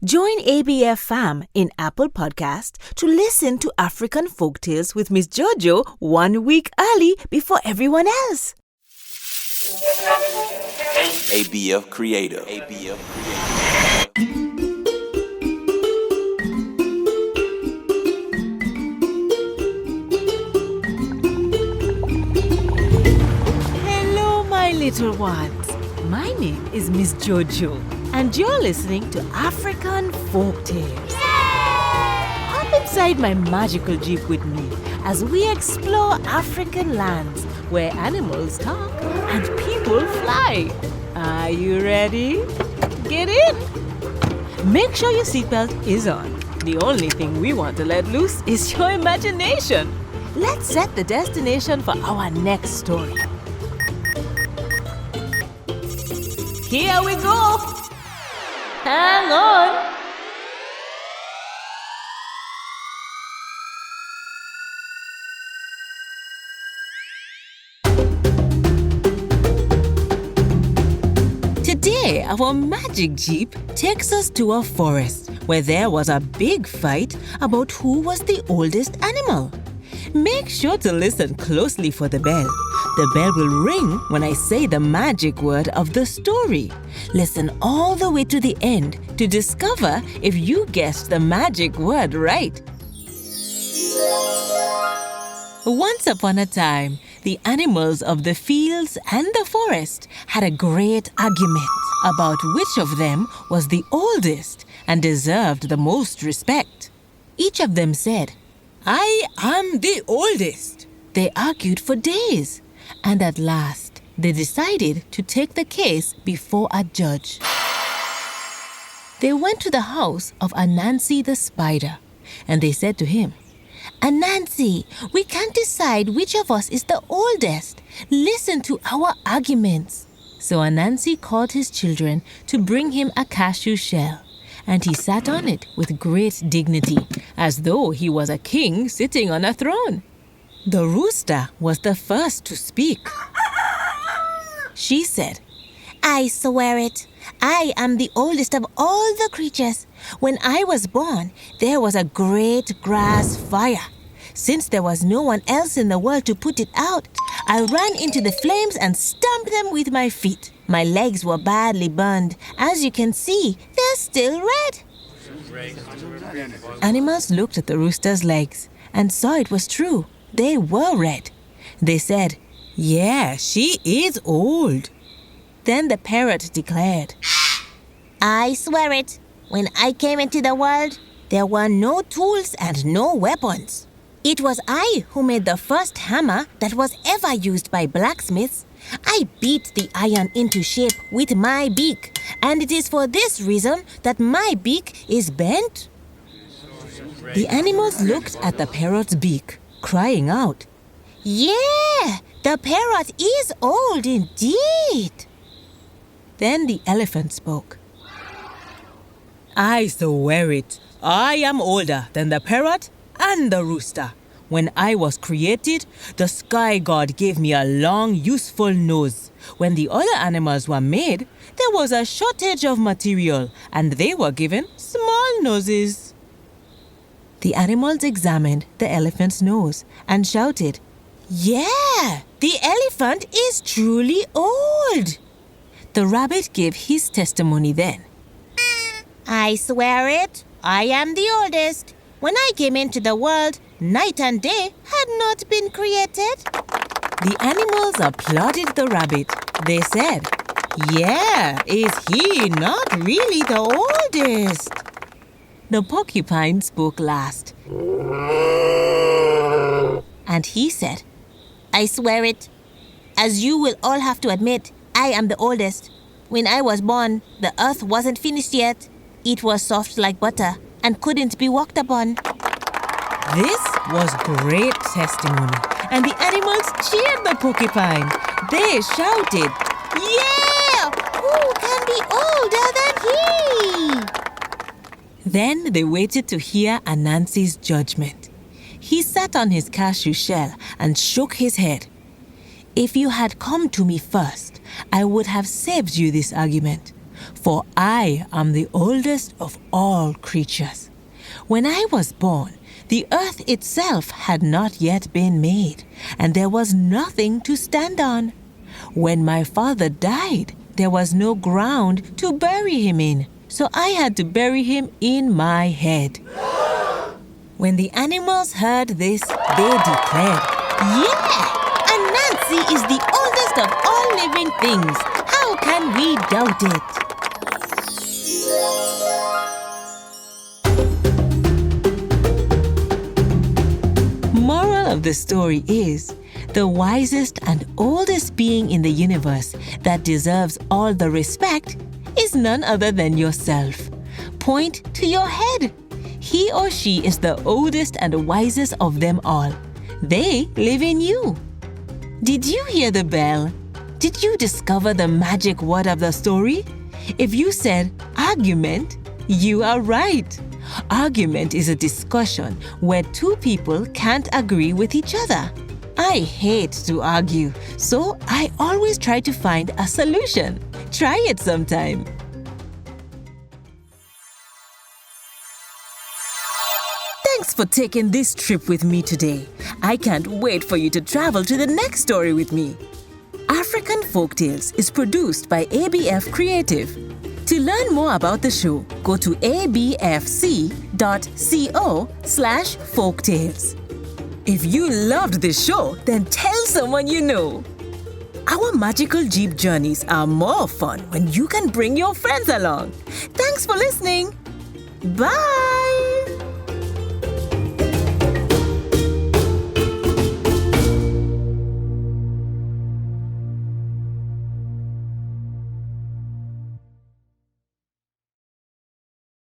Join ABF Fam in Apple Podcast to listen to African Folktales with Miss Jojo 1 week early before everyone else. ABF Creator. Hello, my little ones. My name is Miss Jojo, and you're listening to African Folktales. Hop inside my magical jeep with me as we explore African lands where animals talk and people fly. Are you ready? Get in! Make sure your seatbelt is on. The only thing we want to let loose is your imagination. Let's set the destination for our next story. Here we go! Hang on! Today, our magic jeep takes us to a forest where there was a big fight about who was the oldest animal. Make sure to listen closely for the bell. The bell will ring when I say the magic word of the story. Listen all the way to the end to discover if you guessed the magic word right. Once upon a time, the animals of the fields and the forest had a great argument about which of them was the oldest and deserved the most respect. Each of them said, "I am the oldest." They argued for days, and at last they decided to take the case before a judge. They went to the house of Anansi the spider, and they said to him, "Anansi, we can't decide which of us is the oldest. Listen to our arguments." So Anansi called his children to bring him a cashew shell, and he sat on it with great dignity, as though he was a king sitting on a throne. The rooster was the first to speak. She said, "I swear it. I am the oldest of all the creatures. When I was born, there was a great grass fire. Since there was no one else in the world to put it out, I ran into the flames and stamped them with my feet. My legs were badly burned. As you can see, they're still red." Animals looked at the rooster's legs and saw it was true. They were red. They said, "Yeah, she is old." Then the parrot declared, "I swear it. When I came into the world, there were no tools and no weapons. It was I who made the first hammer that was ever used by blacksmiths. I beat the iron into shape with my beak, and it is for this reason that my beak is bent." The animals looked at the parrot's beak, crying out, "Yeah, the parrot is old indeed." Then the elephant spoke. "I swear it. I am older than the parrot and the rooster. When I was created, the sky god gave me a long, useful nose. When the other animals were made, there was a shortage of material, and they were given small noses." The animals examined the elephant's nose and shouted, "Yeah, the elephant is truly old." The rabbit gave his testimony then. "I swear it. I am the oldest. When I came into the world, night and day had not been created." The animals applauded the rabbit. They said, "Yeah, is he not really the oldest?" The porcupine spoke last. And he said, "I swear it. As you will all have to admit, I am the oldest. When I was born, the earth wasn't finished yet. It was soft like butter and couldn't be walked upon." This was great testimony, and the animals cheered the porcupine. They shouted, "Yeah! Who can be older than he?" Then they waited to hear Anansi's judgment. He sat on his cashew shell and shook his head. "If you had come to me first, I would have saved you this argument. For I am the oldest of all creatures. When I was born, the earth itself had not yet been made, and there was nothing to stand on. When my father died, there was no ground to bury him in, so I had to bury him in my head. When the animals heard this, they declared, "Yeah! Anansi is the oldest of all living things. How can we doubt it?" Moral of the story is, the wisest and oldest being in the universe that deserves all the respect is none other than yourself. Point to your head. He or she is the oldest and wisest of them all. They live in you. Did you hear the bell? Did you discover the magic word of the story? If you said argument, you are right. Argument is a discussion where two people can't agree with each other. I hate to argue, so I always try to find a solution. Try it sometime. Thanks for taking this trip with me today. I can't wait for you to travel to the next story with me. African Folktales is produced by ABF Creative. To learn more about the show, go to abfc.co/folktales. If you loved this show, then tell someone you know. Our magical Jeep journeys are more fun when you can bring your friends along. Thanks for listening. Bye!